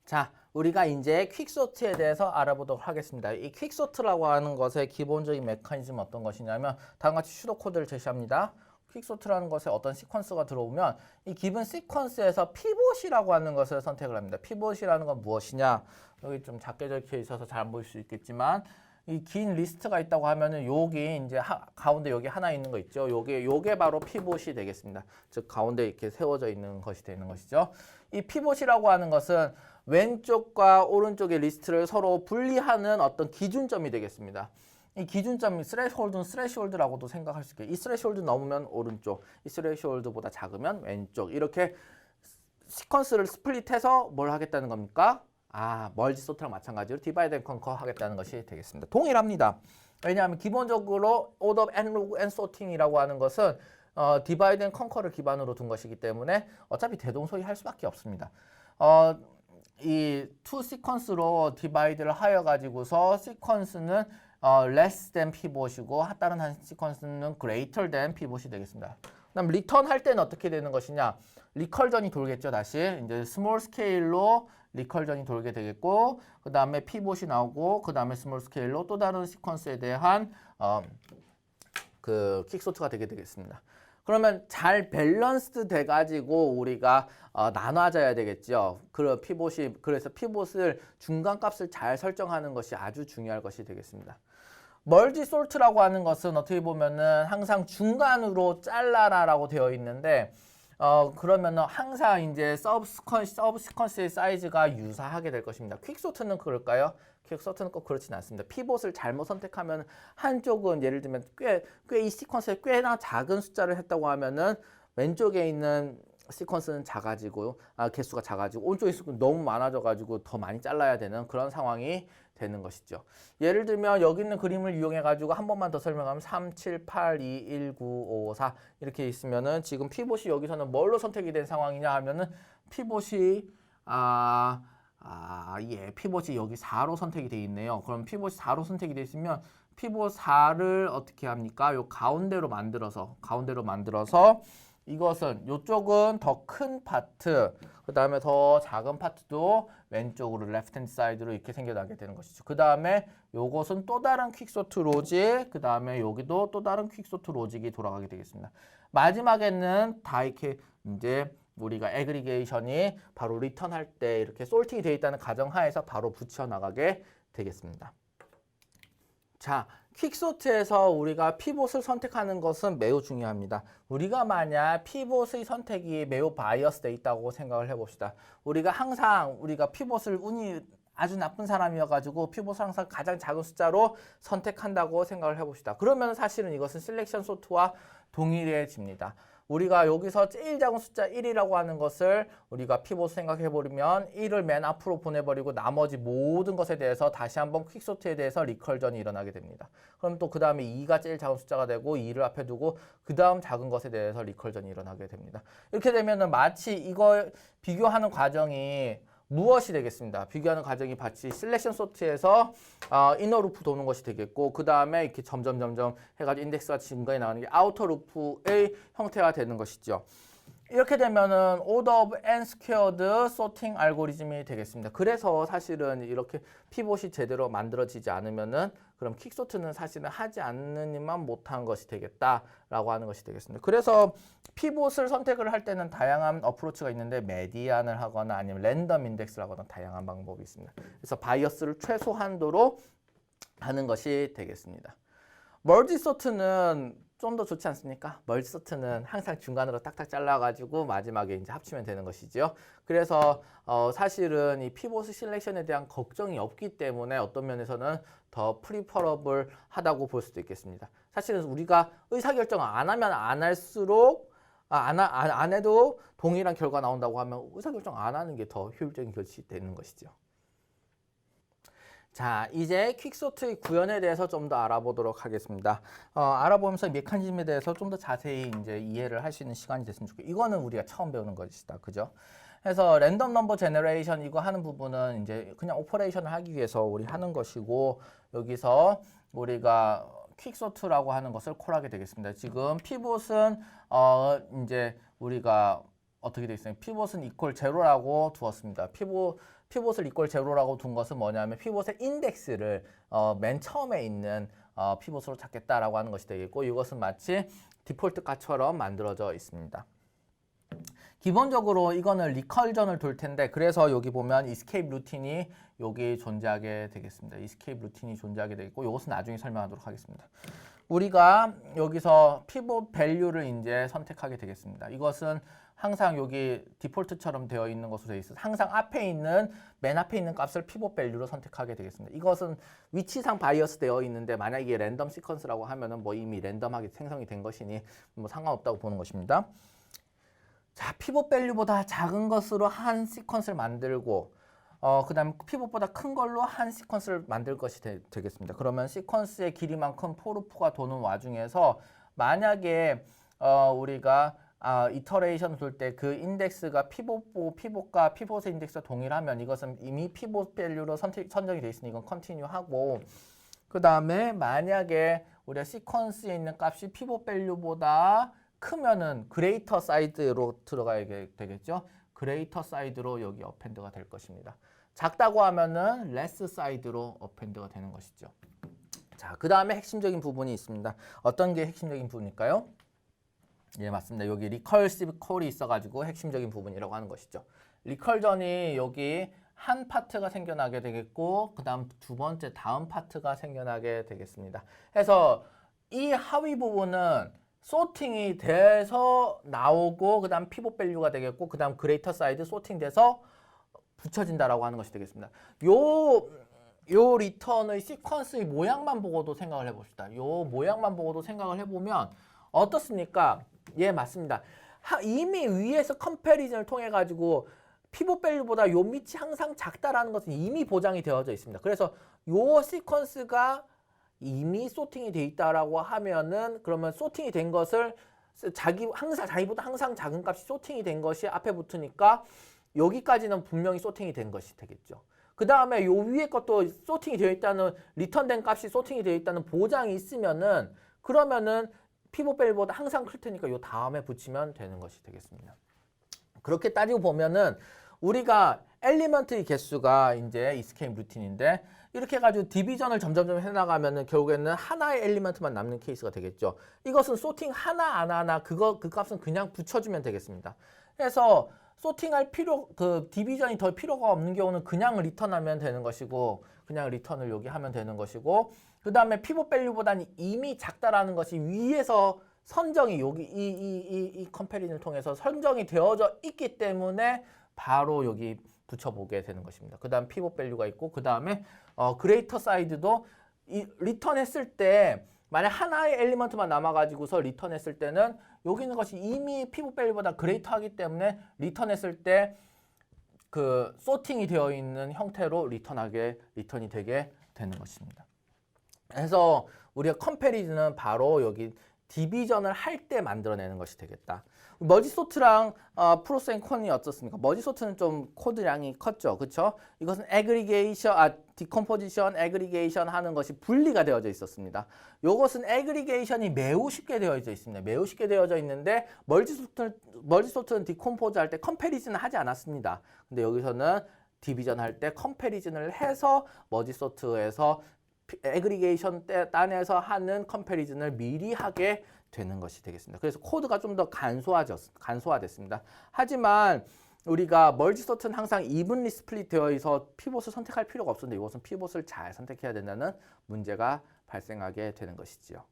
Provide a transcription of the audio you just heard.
자, 우리가 이제 퀵소트에 대해서 알아보도록 하겠습니다. 이 퀵소트라고 하는 것의 기본적인 메커니즘은 어떤 것이냐면 다음과 같이 슈도 코드를 제시합니다. 퀵소트라는 것에 어떤 시퀀스가 들어오면 이 기본 시퀀스에서 피봇이라고 하는 것을 선택을 합니다. 피봇이라는 건 무엇이냐? 여기 좀 작게 적혀 있어서 잘 안 보일 수 있겠지만 이 긴 리스트가 있다고 하면은 여기 이제 가운데 여기 하나 있는 거 있죠. 요게 바로 피봇이 되겠습니다. 즉 가운데 이렇게 세워져 있는 것이 되는 것이죠. 이 피봇이라고 하는 것은 왼쪽과 오른쪽의 리스트를 서로 분리하는 어떤 기준점이 되겠습니다. 이 기준점이 스레시홀드는 스레시홀드라고도 생각할 수 있겠죠. 이 스레시홀드 넘으면 오른쪽, 이 스레시홀드보다 작으면 왼쪽. 이렇게 시퀀스를 스플릿해서 뭘 하겠다는 겁니까? 멀지 소트랑 마찬가지로 디바이드 앤 컨커 하겠다는 것이 되겠습니다. 동일합니다. 왜냐하면 기본적으로 오더 앤 소팅이라고 하는 것은 디바이드 앤 컨커를 기반으로 둔 것이기 때문에 어차피 대동소이 할 수밖에 없습니다. 이 투 시퀀스로 디바이드를 하여 가지고서 시퀀스는 less than pivot이고 다른 한 시퀀스는 greater than pivot이 되겠습니다. 그다음 리턴 할 때는 어떻게 되는 것이냐? 리컬전이 돌겠죠. 다시 이제 스몰 스케일로 리컬전이 돌게 되겠고 그 다음에 피봇이 나오고 그 다음에 스몰 스케일로 또 다른 시퀀스에 대한 그 퀵소트가 되게 되겠습니다. 그러면 잘 밸런스드 돼가지고 우리가 나눠져야 되겠죠. 그래서 피봇을 중간값을 잘 설정하는 것이 아주 중요할 것이 되겠습니다. 멀지 솔트라고 하는 것은 어떻게 보면은 항상 중간으로 잘라라라고 되어 있는데 그러면은 항상 이제 서브 시퀀스의 사이즈가 유사하게 될 것입니다. 퀵소트는 그럴까요? 퀵소트는 꼭 그렇진 않습니다. 피봇을 잘못 선택하면 한쪽은 예를 들면 꽤 이 시퀀스에 꽤나 작은 숫자를 했다고 하면은 왼쪽에 있는 시퀀스는 작아지고 개수가 작아지고 오른쪽에 있으면 너무 많아져 가지고 더 많이 잘라야 되는 그런 상황이 되는 것이죠. 예를 들면 여기 있는 그림을 이용해 가지고 한 번만 더 설명하면 3, 7, 8, 2, 1, 9, 5, 4 이렇게 있으면은 지금 피봇이 여기서는 뭘로 선택이 된 상황이냐 하면은 피봇이 피봇이 여기 4로 선택이 되어 있네요. 그럼 피봇이 4로 선택이 되어 있으면 피봇 4를 어떻게 합니까? 요 가운데로 만들어서 이것은 이쪽은 더 큰 파트, 그 다음에 더 작은 파트도 왼쪽으로 레프트 핸드 사이드로 이렇게 생겨나게 되는 것이죠. 그 다음에 요것은 또 다른 퀵소트 로직, 그 다음에 여기도 또 다른 퀵소트 로직이 돌아가게 되겠습니다. 마지막에는 다 이렇게 이제 우리가 애그리게이션이 바로 리턴할 때 이렇게 솔팅이 되어 있다는 가정하에서 바로 붙여 나가게 되겠습니다. 자, 퀵소트에서 우리가 피봇을 선택하는 것은 매우 중요합니다. 우리가 만약 피봇의 선택이 매우 바이어스 돼 있다고 생각을 해봅시다. 우리가 피봇을 운이 아주 나쁜 사람이어가지고 피봇을 항상 가장 작은 숫자로 선택한다고 생각을 해봅시다. 그러면 사실은 이것은 셀렉션 소트와 동일해집니다. 우리가 여기서 제일 작은 숫자 1이라고 하는 것을 우리가 피봇 생각해버리면 1을 맨 앞으로 보내버리고 나머지 모든 것에 대해서 다시 한번 퀵소트에 대해서 리컬전이 일어나게 됩니다. 그럼 또 그 다음에 2가 제일 작은 숫자가 되고 2를 앞에 두고 그 다음 작은 것에 대해서 리컬전이 일어나게 됩니다. 이렇게 되면은 마치 이걸 비교하는 과정이 무엇이 되겠습니다. 비교하는 과정이 마치 셀렉션 소트에서 이너 루프 도는 것이 되겠고 그 다음에 이렇게 점점 해가지고 인덱스가 증가해 나가는 게 아우터 루프의 형태가 되는 것이죠. 이렇게 되면은 오더 오브 n 스퀘어드 소팅 알고리즘이 되겠습니다. 그래서 사실은 이렇게 피봇이 제대로 만들어지지 않으면은 그럼 퀵소트는 사실은 하지 않느니만 못한 것이 되겠다라고 하는 것이 되겠습니다. 그래서 피봇을 선택을 할 때는 다양한 어프로치가 있는데 메디안을 하거나 아니면 랜덤 인덱스를 하거나 다양한 방법이 있습니다. 그래서 바이어스를 최소한도로 하는 것이 되겠습니다. 멀지 소트는 좀 더 좋지 않습니까? 멀지 소트는 항상 중간으로 딱딱 잘라가지고 마지막에 이제 합치면 되는 것이죠. 그래서 사실은 이 피봇 실렉션에 대한 걱정이 없기 때문에 어떤 면에서는 더 프리퍼러블 하다고 볼 수도 있겠습니다. 사실은 우리가 의사결정을 안 하면 안 할수록 안 해도 동일한 결과 나온다고 하면 의사결정 안 하는 게 더 효율적인 결정이 되는 것이죠. 자, 이제 퀵소트의 구현에 대해서 좀 더 알아보도록 하겠습니다. 알아보면서 메커니즘에 대해서 좀 더 자세히 이제 이해를 할 수 있는 시간이 됐으면 좋겠고, 이거는 우리가 처음 배우는 것이다, 그죠? 그래서 랜덤 넘버 제너레이션 이거 하는 부분은 이제 그냥 오퍼레이션을 하기 위해서 우리 하는 것이고, 여기서 우리가 퀵소트라고 하는 것을 콜하게 되겠습니다. 지금 피봇은 이제 우리가 어떻게 돼 있어요? 피봇은 이퀄 제로라고 두었습니다. 피봇을 이퀄 제로라고 둔 것은 뭐냐면 피봇의 인덱스를 맨 처음에 있는 피봇으로 찾겠다라고 하는 것이 되겠고 이것은 마치 디폴트 값처럼 만들어져 있습니다. 기본적으로 이거는 리컬전을 돌 텐데 그래서 여기 보면 escape 루틴이 여기 존재하게 되겠습니다. escape 루틴이 존재하게 되겠고 이것은 나중에 설명하도록 하겠습니다. 우리가 여기서 피봇 밸류를 이제 선택하게 되겠습니다. 이것은 항상 여기 디폴트처럼 되어 있는 것으로 되어 있어서 항상 맨 앞에 있는 값을 피봇 밸류로 선택하게 되겠습니다. 이것은 위치상 바이어스 되어 있는데 만약 이게 랜덤 시퀀스라고 하면은 뭐 이미 랜덤하게 생성이 된 것이니 뭐 상관없다고 보는 것입니다. 자, 피봇 밸류보다 작은 것으로 한 시퀀스를 만들고 그 다음 피봇보다 큰 걸로 한 시퀀스를 만들 것이 되겠습니다. 그러면 시퀀스의 길이만큼 포루프가 도는 와중에서 만약에 우리가 이터레이션을 돌 때 그 인덱스가 피봇과 피봇의 인덱스가 동일하면 이것은 이미 피봇 밸류로 선정이 되어 있으니 이건 컨티뉴 하고 그 다음에 만약에 우리가 시퀀스에 있는 값이 피봇 밸류보다 크면은 그레이터 사이드로 들어가야 되겠죠. 그레이터 사이드로 여기 어펜드가 될 것입니다. 작다고 하면은 레스 사이드로 어펜드가 되는 것이죠. 자, 그 다음에 핵심적인 부분이 있습니다. 어떤 게 핵심적인 부분일까요? 예, 맞습니다. 여기 리컬시브 콜이 있어가지고 핵심적인 부분이라고 하는 것이죠. 리컬전이 여기 한 파트가 생겨나게 되겠고 그 다음 두 번째 다음 파트가 생겨나게 되겠습니다. 그래서 이 하위 부분은 소팅이 돼서 나오고 그 다음 피봇 밸류가 되겠고 그 다음 그레이터 사이드 소팅돼서 붙여진다라고 하는 것이 되겠습니다. 요 리턴의 시퀀스의 모양만 보고도 생각을 해봅시다. 요 모양만 보고도 생각을 해보면 어떻습니까? 예, 맞습니다. 이미 위에서 컴패리즌을 통해 가지고 피봇 밸류보다 요 밑이 항상 작다라는 것은 이미 보장이 되어져 있습니다. 그래서 요 시퀀스가 이미 소팅이 돼 있다라고 하면은 그러면 소팅이 된 것을 자기보다 항상 작은 값이 소팅이 된 것이 앞에 붙으니까 여기까지는 분명히 소팅이 된 것이 되겠죠. 그 다음에 요 위에 것도 소팅이 되어 있다는 리턴된 값이 소팅이 되어 있다는 보장이 있으면은 그러면은 피봇 밸류보다 항상 클 테니까 요 다음에 붙이면 되는 것이 되겠습니다. 그렇게 따지고 보면은 우리가 엘리먼트의 개수가 이제 이스케이프 루틴인데 이렇게 해가지고 디비전을 점점 해나가면은 결국에는 하나의 엘리먼트만 남는 케이스가 되겠죠. 이것은 소팅 하나 그 값은 그냥 붙여주면 되겠습니다. 그래서 소팅할 디비전이 더 필요가 없는 경우는 그냥 리턴하면 되는 것이고 그냥 리턴을 여기 하면 되는 것이고 그 다음에 피봇 밸류보다는 이미 작다라는 것이 위에서 선정이 여기 이 컴패리즌을 통해서 선정이 되어져 있기 때문에 바로 여기 붙여보게 되는 것입니다. 그 다음 피봇 밸류가 있고 그 다음에 그레이터 사이드도 리턴했을 때 만약 하나의 엘리먼트만 남아가지고서 리턴했을 때는 여기 있는 것이 이미 피봇 밸류보다 그레이터하기 때문에 리턴했을 때 그 소팅이 되어 있는 형태로 리턴이 되게 되는 것입니다. 그래서 우리가 컴패리즌은 바로 여기 디비전을 할 때 만들어내는 것이 되겠다. 머지소트랑 프로스 앤 콘이 어떻습니까? 머지소트는 좀 코드량이 컸죠. 그렇죠? 이것은 디컴포지션, 애그리게이션 하는 것이 분리가 되어져 있었습니다. 이것은 애그리게이션이 매우 쉽게 되어져 있습니다. 매우 쉽게 되어져 있는데 머지소트는 디컴포즈 할 때 컴패리즌을 하지 않았습니다. 근데 여기서는 디비전 할 때 컴패리즌을 해서 머지소트에서 애그리게이션 단에서 하는 컴패리즌을 미리 하게 되는 것이 되겠습니다. 그래서 코드가 좀 더 간소화됐습니다. 하지만 우리가 멀지소트는 항상 이븐리 스플릿 되어 있어 피봇을 선택할 필요가 없었는데 이것은 피봇을 잘 선택해야 된다는 문제가 발생하게 되는 것이지요.